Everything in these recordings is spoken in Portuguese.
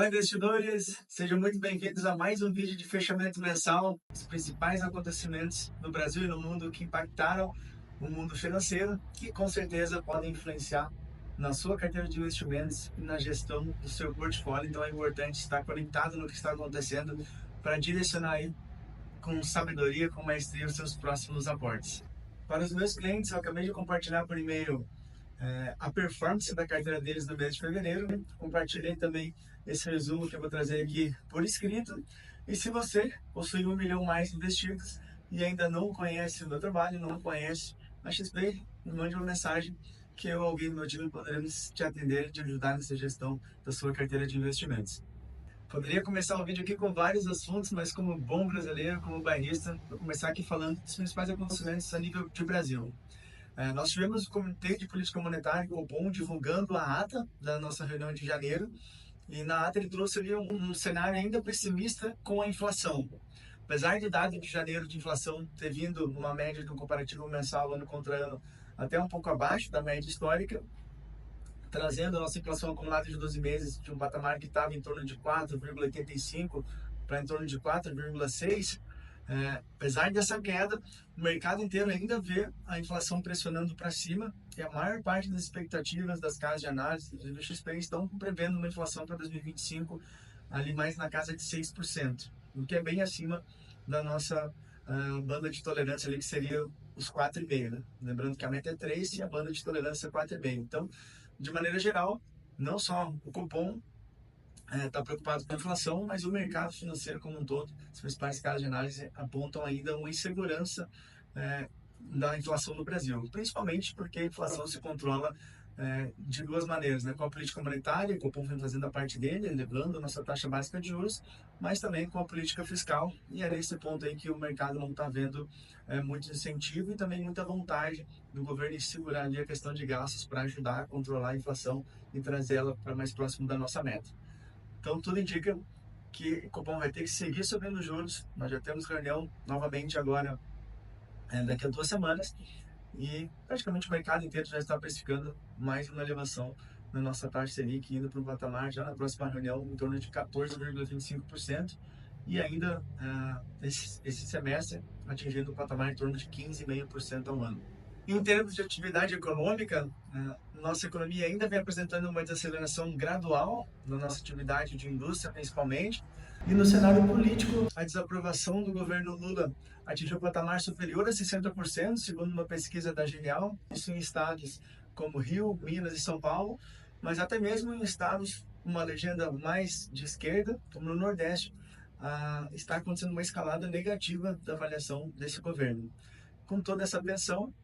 Olá, investidores! Sejam muito bem-vindos a mais um vídeo de fechamento mensal, os principais acontecimentos no Brasil e no mundo que impactaram o mundo financeiro, que com certeza podem influenciar na sua carteira de investimentos e na gestão do seu portfólio. Então é importante estar conectado no que está acontecendo para direcionar aí com sabedoria, com maestria os seus próximos aportes. Para os meus clientes, eu acabei de compartilhar por e-mail a performance da carteira deles no mês de fevereiro. Compartilhei também esse resumo que eu vou trazer aqui por escrito. E se você possui 1 milhão mais investidos e ainda não conhece o meu trabalho, não conhece a XP, me mande uma mensagem que eu, alguém do meu time, poderemos te atender e te ajudar nessa gestão da sua carteira de investimentos. Poderia começar o vídeo aqui com vários assuntos, mas como bom brasileiro, como bairrista, vou começar aqui falando dos principais acontecimentos a nível de Brasil. Nós tivemos o Comitê de Política Monetária, o Copom, divulgando a ata da nossa reunião de janeiro, e na ata ele trouxe ali um cenário ainda pessimista com a inflação. Apesar de dado de janeiro de inflação ter vindo numa média de um comparativo mensal ano contra ano até um pouco abaixo da média histórica, trazendo a nossa inflação acumulada de 12 meses de um patamar que estava em torno de 4,85 para em torno de 4,6. Apesar dessa queda, o mercado inteiro ainda vê a inflação pressionando para cima e a maior parte das expectativas das casas de análise, inclusive o XP, estão prevendo uma inflação para 2025 ali mais na casa de 6%, o que é bem acima da nossa banda de tolerância ali, que seria os 4,5%, né? Lembrando que a meta é 3% e a banda de tolerância é 4,5%. Então, de maneira geral, não só o Copom está preocupado com a inflação, mas o mercado financeiro como um todo, as principais casas de análise apontam ainda uma insegurança da inflação no Brasil, principalmente porque a inflação se controla de duas maneiras, né? Com a política monetária, o Copom vem fazendo a parte dele, elevando a nossa taxa básica de juros, mas também com a política fiscal, e é nesse ponto aí que o mercado não está vendo muito incentivo e também muita vontade do governo em segurar ali a questão de gastos para ajudar a controlar a inflação e trazer ela para mais próximo da nossa meta. Então, tudo indica que o Copom vai ter que seguir subindo os juros. Nós já temos reunião novamente agora, daqui a 2 semanas, e praticamente o mercado inteiro já está precificando mais uma elevação na nossa taxa Selic, indo para um patamar já na próxima reunião em torno de 14,25%, e ainda esse semestre atingindo um patamar em torno de 15,5% ao ano. Em termos de atividade econômica, nossa economia ainda vem apresentando uma desaceleração gradual na nossa atividade de indústria, principalmente. E no cenário político, a desaprovação do governo Lula atingiu um patamar superior a 60%, segundo uma pesquisa da Genial, isso em estados como Rio, Minas e São Paulo, mas até mesmo em estados com uma legenda mais de esquerda, como no Nordeste, está acontecendo uma escalada negativa da avaliação desse governo. Com toda essa pressão,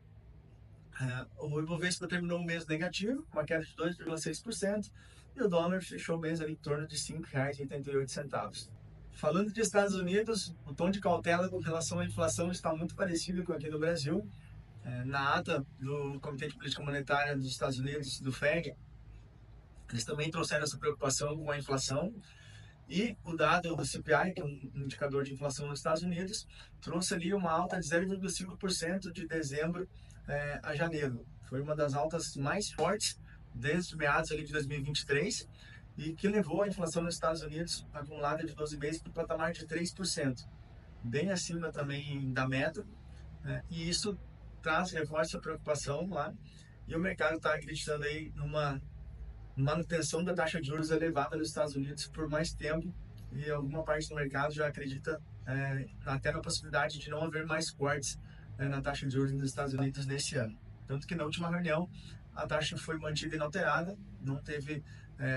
o Ibovespa terminou o mês negativo, com uma queda de 2,6%, e o dólar fechou o mês ali em torno de R$ 5,88. Falando de Estados Unidos, o tom de cautela com relação à inflação está muito parecido com aqui no Brasil. Na ata do Comitê de Política Monetária dos Estados Unidos, do FED, eles também trouxeram essa preocupação com a inflação, e o dado do CPI, que é um indicador de inflação nos Estados Unidos, trouxe ali uma alta de 0,5% de dezembro a janeiro. Foi uma das altas mais fortes desde meados ali de 2023 e que levou a inflação nos Estados Unidos acumulada de 12 meses para o patamar de 3%, bem acima também da meta, e isso reforça a preocupação lá, e o mercado está acreditando aí numa manutenção da taxa de juros elevada nos Estados Unidos por mais tempo, e alguma parte do mercado já acredita até na possibilidade de não haver mais cortes na taxa de juros nos Estados Unidos nesse ano. Tanto que na última reunião a taxa foi mantida inalterada, não teve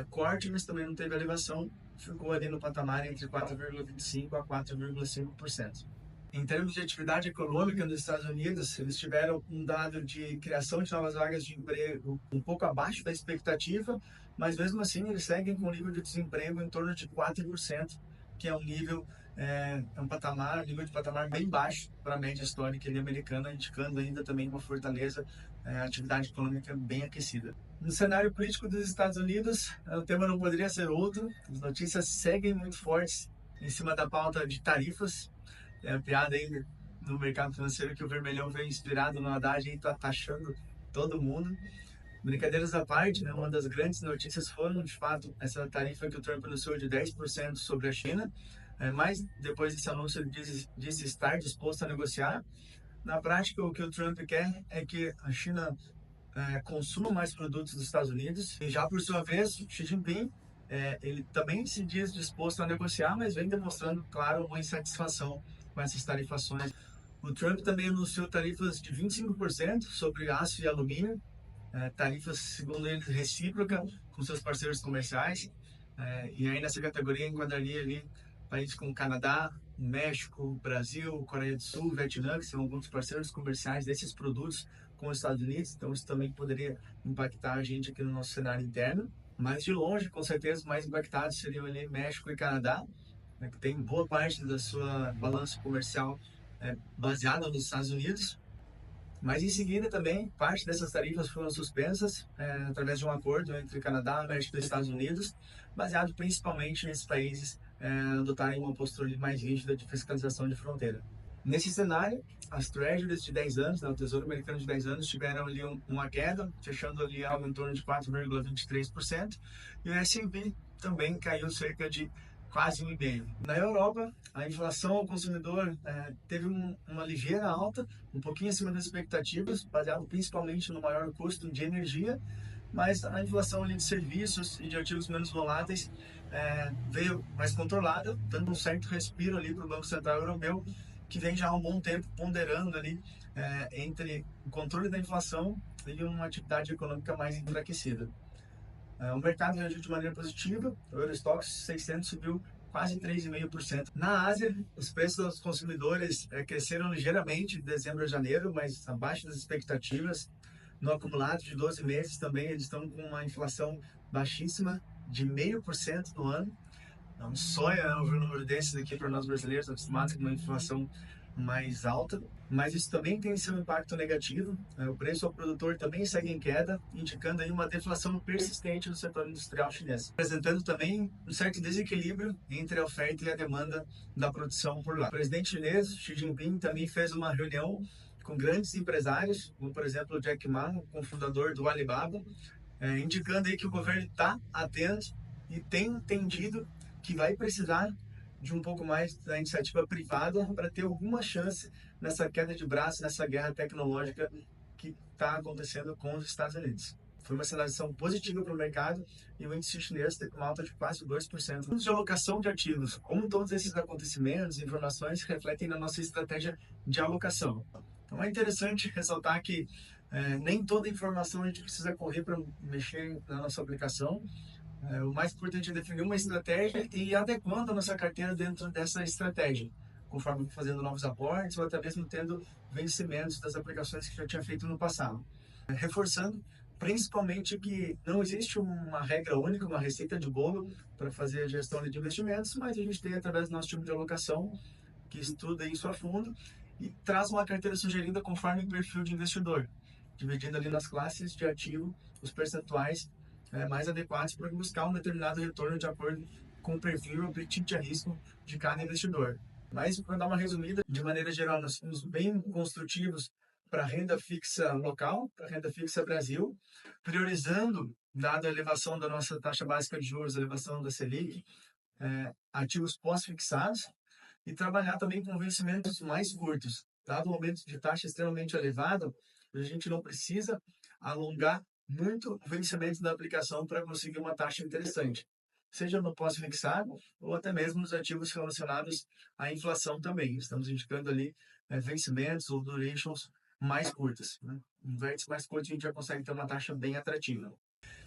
corte, mas também não teve elevação, ficou ali no patamar entre 4,25% a 4,5%. Em termos de atividade econômica nos Estados Unidos, eles tiveram um dado de criação de novas vagas de emprego um pouco abaixo da expectativa, mas mesmo assim eles seguem com um nível de desemprego em torno de 4%, que é um nível, nível de patamar bem baixo para a média histórica americana, indicando ainda também uma fortaleza, atividade econômica bem aquecida. No cenário político dos Estados Unidos, o tema não poderia ser outro, as notícias seguem muito fortes em cima da pauta de tarifas. É a piada aí no mercado financeiro que o vermelhão veio inspirado no Haddad e está taxando todo mundo. Brincadeiras à parte, né, uma das grandes notícias foram, de fato, essa tarifa que o Trump anunciou de 10% sobre a China, mas depois desse anúncio ele disse estar disposto a negociar. Na prática, o que o Trump quer é que a China consuma mais produtos dos Estados Unidos. E já por sua vez, Xi Jinping, ele também se diz disposto a negociar, mas vem demonstrando, claro, uma insatisfação com essas tarifações. O Trump também anunciou tarifas de 25% sobre aço e alumínio, tarifas, segundo ele, recíproca com seus parceiros comerciais. E aí nessa categoria enquadraria ali países como Canadá, México, Brasil, Coreia do Sul, Vietnã, que são alguns parceiros comerciais desses produtos com os Estados Unidos. Então isso também poderia impactar a gente aqui no nosso cenário interno. Mas de longe, com certeza, os mais impactados seriam ali México e Canadá, né, que tem boa parte da sua balança comercial baseada nos Estados Unidos. Mas em seguida também, parte dessas tarifas foram suspensas através de um acordo entre Canadá, México e Estados Unidos, baseado principalmente nesses países adotarem uma postura mais rígida de fiscalização de fronteira. Nesse cenário, as Treasuries de 10 anos, né, o Tesouro Americano de 10 anos, tiveram ali uma queda, fechando ali algo em torno de 4,23%, e o S&P também caiu cerca de quase 1,5%. Na Europa, a inflação ao consumidor teve uma ligeira alta, um pouquinho acima das expectativas, baseado principalmente no maior custo de energia, mas a inflação ali de serviços e de ativos menos voláteis veio mais controlada, dando um certo respiro ali para o Banco Central Europeu, que vem já há um bom tempo ponderando ali entre o controle da inflação e uma atividade econômica mais enfraquecida. O mercado reagiu de maneira positiva, o Eurostoxx 600 subiu quase 3,5%. Na Ásia, os preços aos consumidores cresceram ligeiramente de dezembro a janeiro, mas abaixo das expectativas. No acumulado de 12 meses também eles estão com uma inflação baixíssima de 0,5% no ano. Não sonha ouvir um número desses aqui para nós brasileiros, acostumados com uma inflação mais alta, mas isso também tem seu impacto negativo. O preço ao produtor também segue em queda, indicando aí uma deflação persistente no setor industrial chinês, apresentando também um certo desequilíbrio entre a oferta e a demanda da produção por lá. O presidente chinês, Xi Jinping, também fez uma reunião com grandes empresários, como por exemplo o Jack Ma, o fundador do Alibaba, indicando aí que o governo está atento e tem entendido que vai precisar de um pouco mais da iniciativa privada para ter alguma chance nessa queda de braço, nessa guerra tecnológica que está acontecendo com os Estados Unidos. Foi uma sinalização positiva para o mercado e o índice chinês teve uma alta de quase 2%. De alocação de ativos, como todos esses acontecimentos e informações refletem na nossa estratégia de alocação. Então é interessante ressaltar que nem toda informação a gente precisa correr para mexer na nossa aplicação. O mais importante é definir uma estratégia e ir adequando a nossa carteira dentro dessa estratégia, conforme fazendo novos aportes ou até mesmo tendo vencimentos das aplicações que já tinha feito no passado. Reforçando principalmente que não existe uma regra única, uma receita de bolo para fazer a gestão de investimentos, mas a gente tem através do nosso tipo de alocação, que estuda isso a fundo e traz uma carteira sugerida conforme o perfil de investidor, dividindo ali nas classes de ativo os percentuais mais adequados para buscar um determinado retorno de acordo com o perfil e o apetite de risco de cada investidor. Mas, para dar uma resumida, de maneira geral, nós somos bem construtivos para a renda fixa local, para a renda fixa Brasil, priorizando, dada a elevação da nossa taxa básica de juros, a elevação da Selic, ativos pós-fixados, e trabalhar também com vencimentos mais curtos. Dado o aumento de taxa extremamente elevado, a gente não precisa alongar muito o vencimento da aplicação para conseguir uma taxa interessante, seja no pós-fixado ou até mesmo nos ativos relacionados à inflação também. Estamos indicando ali vencimentos ou durations mais curtas. Né? Em vértices mais curtos a gente já consegue ter uma taxa bem atrativa.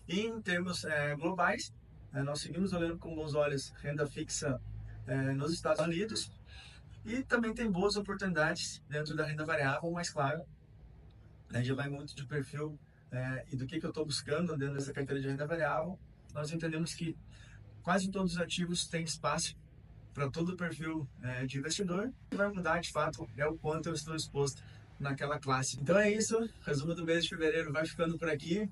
E em termos globais, nós seguimos olhando com bons olhos renda fixa nos Estados Unidos e também tem boas oportunidades dentro da renda variável, mas claro, já vai muito de perfil e do que eu estou buscando dentro dessa carteira de renda variável. Nós entendemos que quase todos os ativos têm espaço para todo o perfil de investidor. O que vai mudar, de fato, é o quanto eu estou exposto naquela classe. Então é isso, o resumo do mês de fevereiro vai ficando por aqui.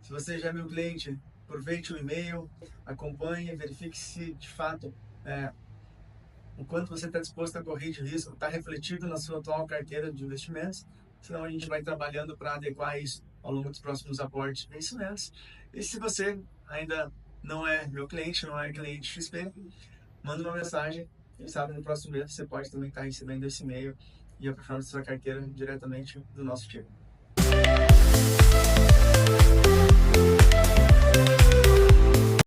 Se você já é meu cliente, aproveite o e-mail, acompanhe, verifique se de fato o quanto você está disposto a correr de risco está refletido na sua atual carteira de investimentos. Senão a gente vai trabalhando para adequar isso ao longo dos próximos aportes de vencimentos. E se você ainda não é meu cliente, não é cliente XP, manda uma mensagem. Quem sabe no próximo mês você pode também estar recebendo esse e-mail e a performance da sua carteira diretamente do nosso time.